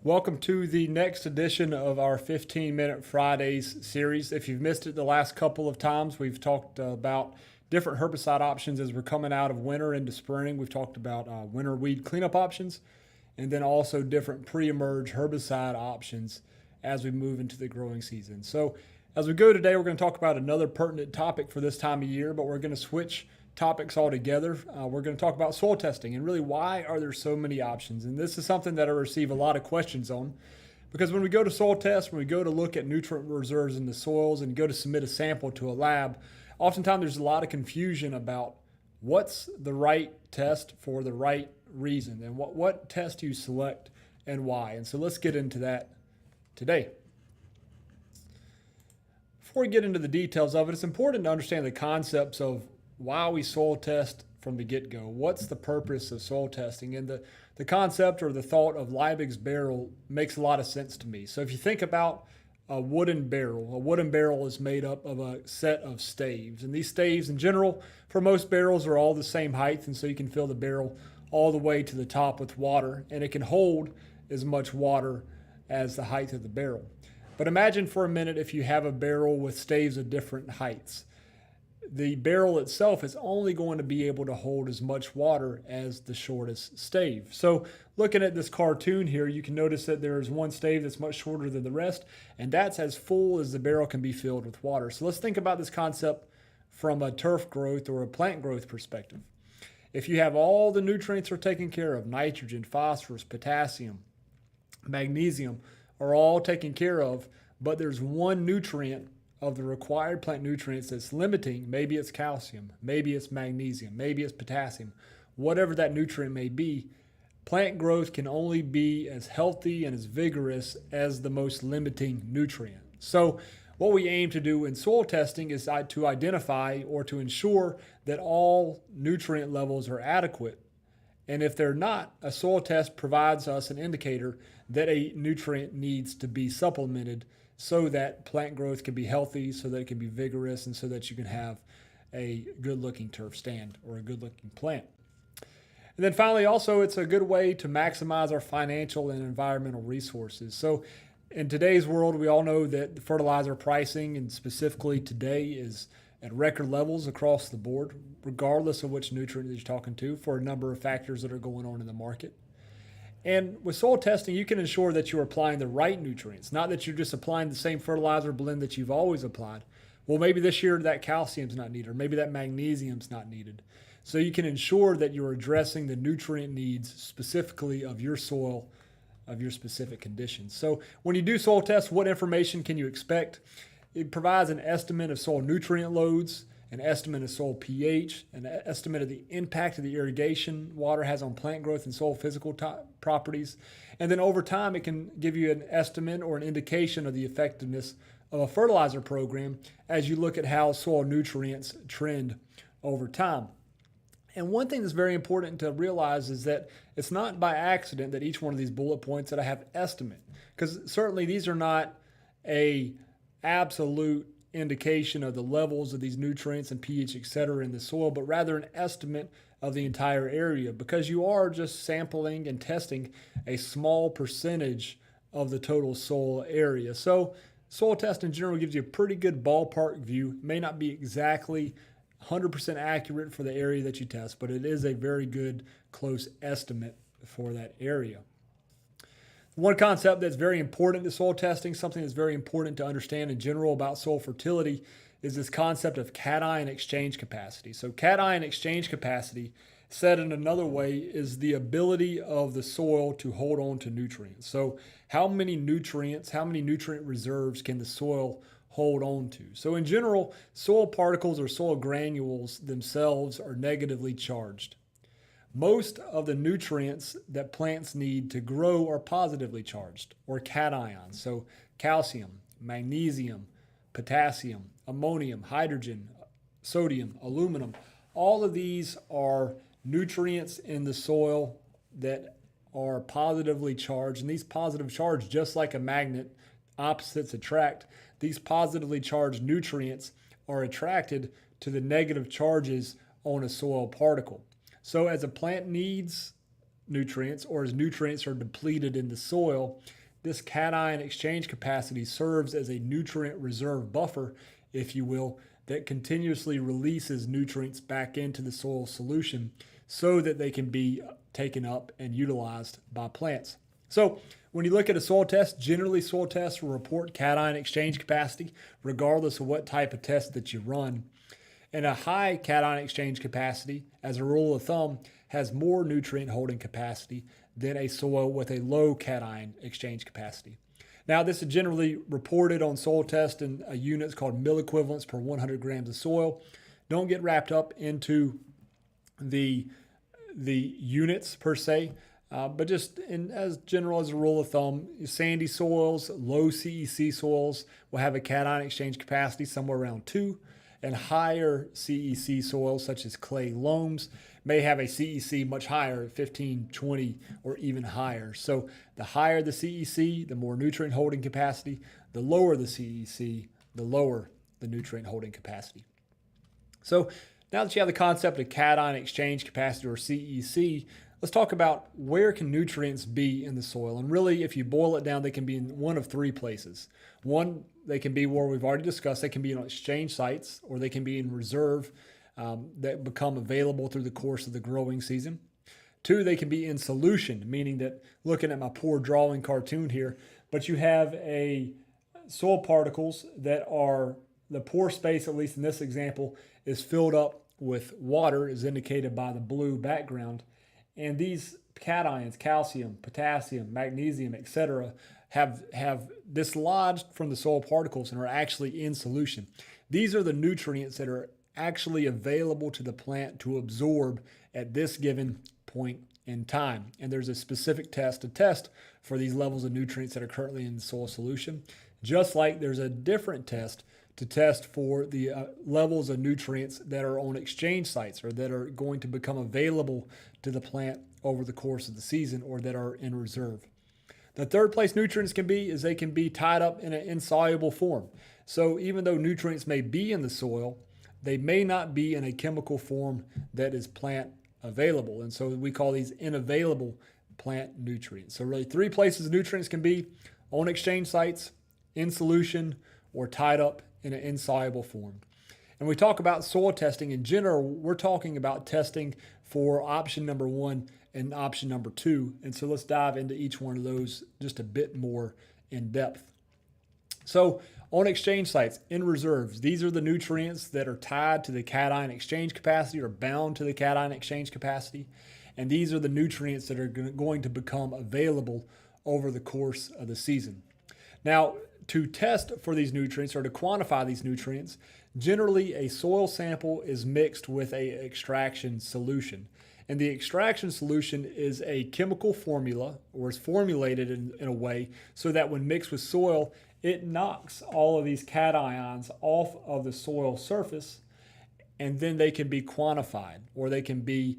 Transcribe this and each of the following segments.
Welcome to the next edition of our 15-minute Fridays series. If you've missed it the last couple of times, we've talked about different herbicide options as we're coming out of winter into spring. We've talked about winter weed cleanup options and then also different pre-emerge herbicide options as we move into the growing season. So as we go today, we're going to talk about another pertinent topic for this time of year, but we're going to switch topics altogether. We're going to talk about soil testing and really why are there so many options. And this is something that I receive a lot of questions on because when we go to soil tests, when we go to look at nutrient reserves in the soils and go to submit a sample to a lab, oftentimes there's a lot of confusion about what's the right test for the right reason and what test you select and why. And so let's get into that today. Before we get into the details of it, it's important to understand the concepts of why we soil test from the get-go. What's the purpose of soil testing? And the concept or the thought of Liebig's barrel makes a lot of sense to me. So if you think about a wooden barrel is made up of a set of staves. And these staves in general, for most barrels, are all the same height. And so you can fill the barrel all the way to the top with water. And it can hold as much water as the height of the barrel. But imagine for a minute if you have a barrel with staves of different heights. The barrel itself is only going to be able to hold as much water as the shortest stave. So looking at this cartoon here, you can notice that there is one stave that's much shorter than the rest, and that's as full as the barrel can be filled with water. So let's think about this concept from a turf growth or a plant growth perspective. If you have all the nutrients are taken care of, nitrogen, phosphorus, potassium, magnesium are all taken care of, but there's one nutrient of the required plant nutrients that's limiting. Maybe it's calcium, maybe it's magnesium, maybe it's potassium, whatever that nutrient may be. Plant growth can only be as healthy and as vigorous as the most limiting nutrient. So what we aim to do in soil testing is to identify or to ensure that all nutrient levels are adequate. And if they're not, a soil test provides us an indicator that a nutrient needs to be supplemented so that plant growth can be healthy, so that it can be vigorous, and so that you can have a good-looking turf stand or a good-looking plant. And then finally, also, it's a good way to maximize our financial and environmental resources. So in today's world, we all know that the fertilizer pricing, and specifically today, is at record levels across the board, regardless of which nutrient you're talking to, for a number of factors that are going on in the market. And with soil testing, you can ensure that you're applying the right nutrients, not that you're just applying the same fertilizer blend that you've always applied. Well, maybe this year that calcium's not needed, or maybe that magnesium's not needed. So you can ensure that you're addressing the nutrient needs specifically of your soil, of your specific conditions. So when you do soil tests, what information can you expect? It provides an estimate of soil nutrient loads, an estimate of soil pH, an estimate of the impact of the irrigation water has on plant growth and soil physical properties. And then over time, it can give you an estimate or an indication of the effectiveness of a fertilizer program as you look at how soil nutrients trend over time. And one thing that's very important to realize is that it's not by accident that each one of these bullet points that I have estimate, because certainly these are not a absolute indication of the levels of these nutrients and pH, et cetera, in the soil, but rather an estimate of the entire area, because you are just sampling and testing a small percentage of the total soil area. So soil test in general gives you a pretty good ballpark view. It may not be exactly 100% accurate for the area that you test, but it is a very good close estimate for that area. One concept that's very important to soil testing, something that's very important to understand in general about soil fertility, is this concept of cation exchange capacity. So cation exchange capacity, said in another way, is the ability of the soil to hold on to nutrients. So how many nutrient reserves can the soil hold on to? So in general, soil particles or soil granules themselves are negatively charged. Most of the nutrients that plants need to grow are positively charged, or cations. So calcium, magnesium, potassium, ammonium, hydrogen, sodium, aluminum. All of these are nutrients in the soil that are positively charged. And these positive charge, just like a magnet, opposites attract. These positively charged nutrients are attracted to the negative charges on a soil particle. So as a plant needs nutrients or as nutrients are depleted in the soil, this cation exchange capacity serves as a nutrient reserve buffer, if you will, that continuously releases nutrients back into the soil solution so that they can be taken up and utilized by plants. So when you look at a soil test, generally soil tests will report cation exchange capacity regardless of what type of test that you run. And a high cation exchange capacity, as a rule of thumb, has more nutrient holding capacity than a soil with a low cation exchange capacity. Now, this is generally reported on soil tests in units called milliequivalents per 100 grams of soil. Don't get wrapped up into the units per se, but just as general as a rule of thumb, sandy soils, low CEC soils will have a cation exchange capacity somewhere around 2, and higher CEC soils such as clay loams may have a CEC much higher, 15, 20, or even higher. So the higher the CEC, the more nutrient holding capacity. The lower the CEC, the lower the nutrient holding capacity. So now that you have the concept of cation exchange capacity or CEC, let's talk about where can nutrients be in the soil. And really, if you boil it down, they can be in one of 3 places. One, they can be where we've already discussed. They can be in exchange sites, or they can be in reserve that become available through the course of the growing season. 2, they can be in solution, meaning that, looking at my poor drawing cartoon here, but you have a soil particles that are, the pore space, at least in this example, is filled up with water, as indicated by the blue background. And these cations, calcium, potassium, magnesium, etc., have dislodged from the soil particles and are actually in solution. These are the nutrients that are actually available to the plant to absorb at this given point in time. And there's a specific test to test for these levels of nutrients that are currently in the soil solution, just like there's a different test to test for the levels of nutrients that are on exchange sites or that are going to become available to the plant over the course of the season or that are in reserve. The third place nutrients can be is they can be tied up in an insoluble form. So even though nutrients may be in the soil, they may not be in a chemical form that is plant available. And so we call these unavailable plant nutrients. So really 3 places nutrients can be: on exchange sites, in solution, or tied up in an insoluble form. And we talk about soil testing in general, we're talking about testing for option number 1 and option number 2. And so let's dive into each one of those just a bit more in depth. So on exchange sites, in reserves, these are the nutrients that are tied to the cation exchange capacity or bound to the cation exchange capacity. And these are the nutrients that are going to become available over the course of the season. Now, to test for these nutrients or to quantify these nutrients, generally a soil sample is mixed with an extraction solution. And the extraction solution is a chemical formula, or is formulated in a way so that when mixed with soil, it knocks all of these cations off of the soil surface, and then they can be quantified, or they can be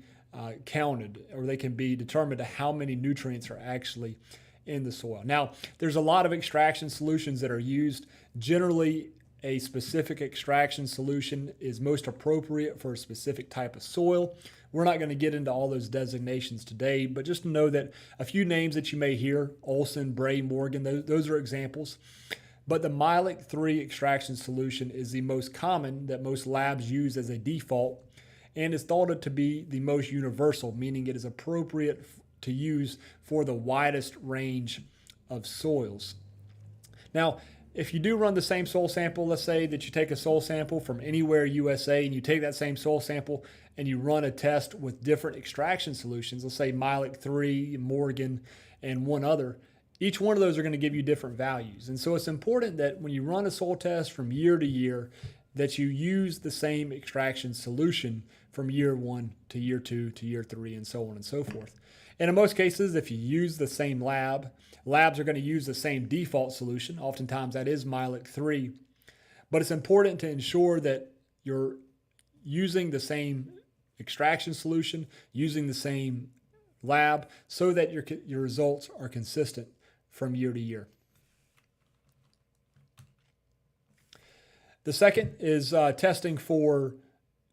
counted, or they can be determined to how many nutrients are actually in the soil. Now, there's a lot of extraction solutions that are used. Generally, a specific extraction solution is most appropriate for a specific type of soil. We're not going to get into all those designations today, but just to know that a few names that you may hear, Olsen, Bray, Morgan, those are examples. But the Mylic 3 extraction solution is the most common that most labs use as a default, and is thought to be the most universal, meaning it is appropriate to use for the widest range of soils. Now, if you do run the same soil sample, let's say that you take a soil sample from anywhere USA and you take that same soil sample and you run a test with different extraction solutions, let's say Mylic 3, Morgan, and one other, each one of those are going to give you different values. And so it's important that when you run a soil test from year to year, that you use the same extraction solution from year 1 to year 2 to year 3 and so on and so forth. And in most cases, if you use the same labs are going to use the same default solution. Oftentimes that is Mylic 3. But it's important to ensure that you're using the same extraction solution, using the same lab, so that your results are consistent from year to year. The second is testing for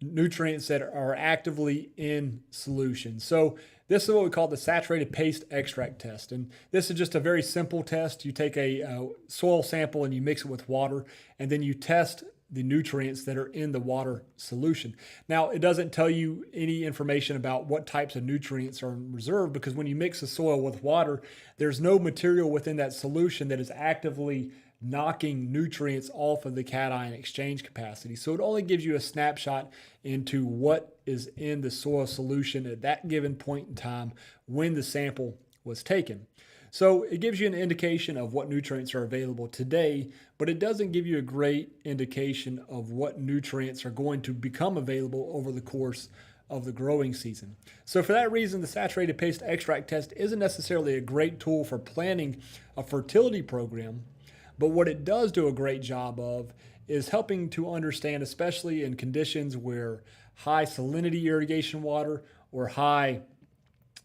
nutrients that are actively in solution. So this is what we call the saturated paste extract test. And this is just a very simple test. You take a soil sample and you mix it with water, and then you test the nutrients that are in the water solution. Now, it doesn't tell you any information about what types of nutrients are in reserve, because when you mix the soil with water, there's no material within that solution that is actively knocking nutrients off of the cation exchange capacity. So it only gives you a snapshot into what is in the soil solution at that given point in time when the sample was taken. So it gives you an indication of what nutrients are available today, but it doesn't give you a great indication of what nutrients are going to become available over the course of the growing season. So for that reason, the saturated paste extract test isn't necessarily a great tool for planning a fertility program, but what it does do a great job of is helping to understand, especially in conditions where high salinity irrigation water or high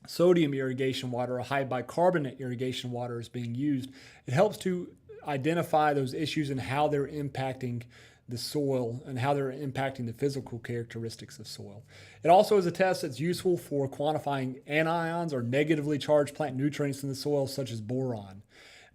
sodium irrigation water or high bicarbonate irrigation water is being used. It helps to identify those issues and how they're impacting the soil and how they're impacting the physical characteristics of soil. It also is a test that's useful for quantifying anions or negatively charged plant nutrients in the soil, such as boron.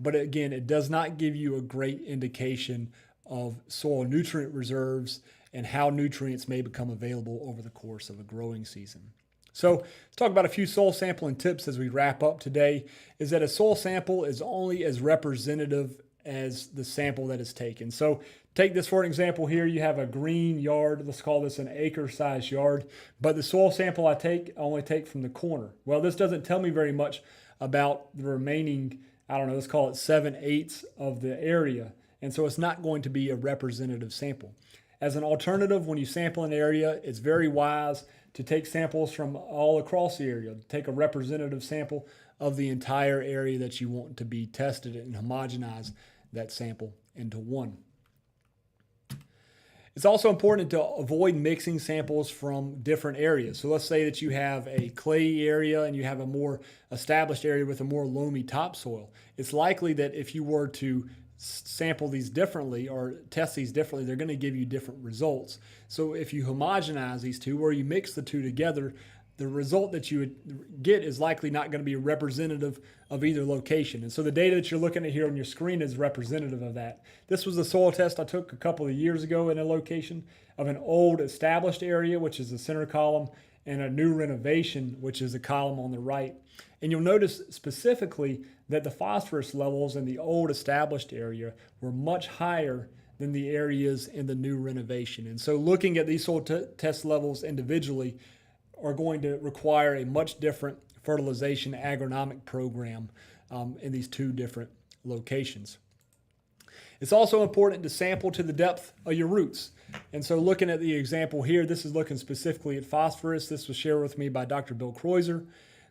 But again, it does not give you a great indication of soil nutrient reserves and how nutrients may become available over the course of a growing season. So let's talk about a few soil sampling tips as we wrap up today. Is that a soil sample is only as representative as the sample that is taken. So take this for an example here. You have a green yard. Let's call this an acre-sized yard. But the soil sample I only take from the corner. Well, this doesn't tell me very much about the remaining, I don't know, let's call it 7/8 of the area. And so it's not going to be a representative sample. As an alternative, when you sample an area, it's very wise to take samples from all across the area, take a representative sample of the entire area that you want to be tested and homogenize that sample into one. It's also important to avoid mixing samples from different areas. So let's say that you have a clay area and you have a more established area with a more loamy topsoil. It's likely that if you were to sample these differently or test these differently, they're going to give you different results. So if you homogenize these two, or you mix the two together, the result that you would get is likely not going to be representative of either location. And so the data that you're looking at here on your screen is representative of that. This was a soil test I took a couple of years ago in a location of an old established area, which is the center column, and a new renovation, which is the column on the right. And you'll notice specifically that the phosphorus levels in the old established area were much higher than the areas in the new renovation. And so looking at these soil test levels individually are going to require a much different fertilization agronomic program in these two different locations. It's also important to sample to the depth of your roots. And so looking at the example here, this is looking specifically at phosphorus. This was shared with me by Dr. Bill Kreuzer,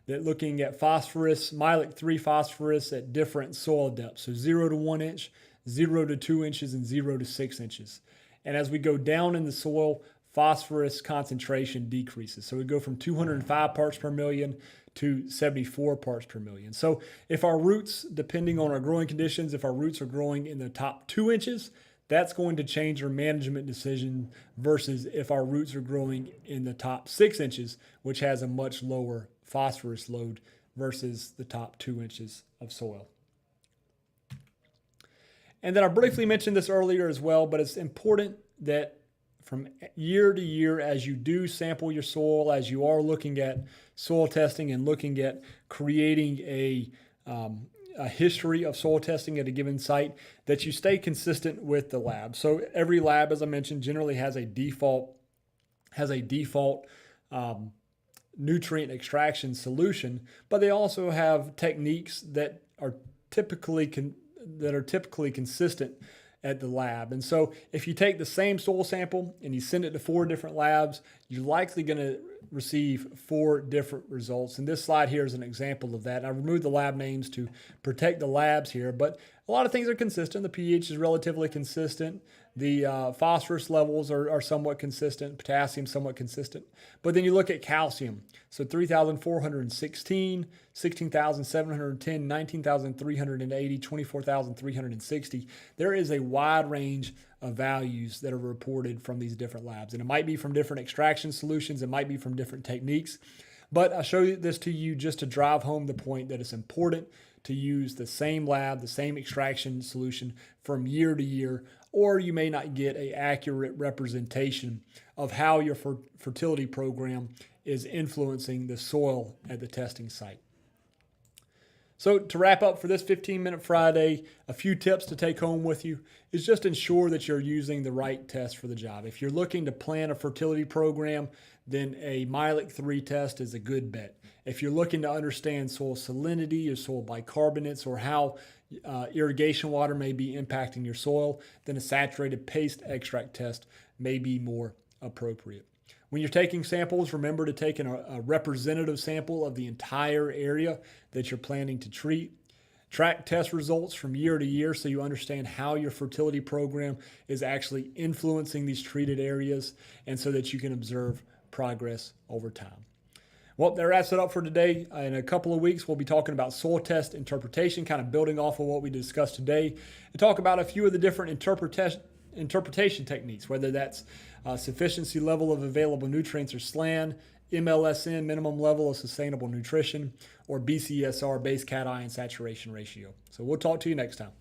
that looking at phosphorus, Mylic 3 phosphorus at different soil depths. So 0 to 1 inch, 0 to 2 inches, and 0 to 6 inches. And as we go down in the soil, phosphorus concentration decreases. So we go from 205 parts per million to 74 parts per million. So if our roots, depending on our growing conditions, if our roots are growing in the top 2 inches, that's going to change our management decision versus if our roots are growing in the top 6 inches, which has a much lower phosphorus load versus the top 2 inches of soil. And then I briefly mentioned this earlier as well, but it's important that from year to year, as you do sample your soil, as you are looking at soil testing and looking at creating a history of soil testing at a given site, that you stay consistent with the lab. So every lab, as I mentioned, generally has a default nutrient extraction solution, but they also have techniques that are typically consistent at the lab. And so if you take the same soil sample and you send it to 4 different labs, you're likely going to receive 4 different results. And this slide here is an example of that. I removed the lab names to protect the labs here, but a lot of things are consistent. The pH is relatively consistent. The phosphorus levels are somewhat consistent, potassium somewhat consistent. But then you look at calcium. So 3,416, 16,710, 19,380, 24,360. There is a wide range of values that are reported from these different labs. And it might be from different extraction solutions. It might be from different techniques. But I show this to you just to drive home the point that it's important to use the same lab, the same extraction solution from year to year, or you may not get an accurate representation of how your fertility program is influencing the soil at the testing site. So to wrap up for this 15-minute Friday, a few tips to take home with you is just ensure that you're using the right test for the job. If you're looking to plan a fertility program, then a Mylic 3 test is a good bet. If you're looking to understand soil salinity or soil bicarbonates or how irrigation water may be impacting your soil, then a saturated paste extract test may be more appropriate. When you're taking samples, remember to take a representative sample of the entire area that you're planning to treat. Track test results from year to year so you understand how your fertility program is actually influencing these treated areas and so that you can observe progress over time. Well, that wraps it up for today. In a couple of weeks, we'll be talking about soil test interpretation, kind of building off of what we discussed today, and talk about a few of the different interpretation techniques, whether that's sufficiency level of available nutrients or SLAN, MLSN, minimum level of sustainable nutrition, or BCSR, base cation saturation ratio. So we'll talk to you next time.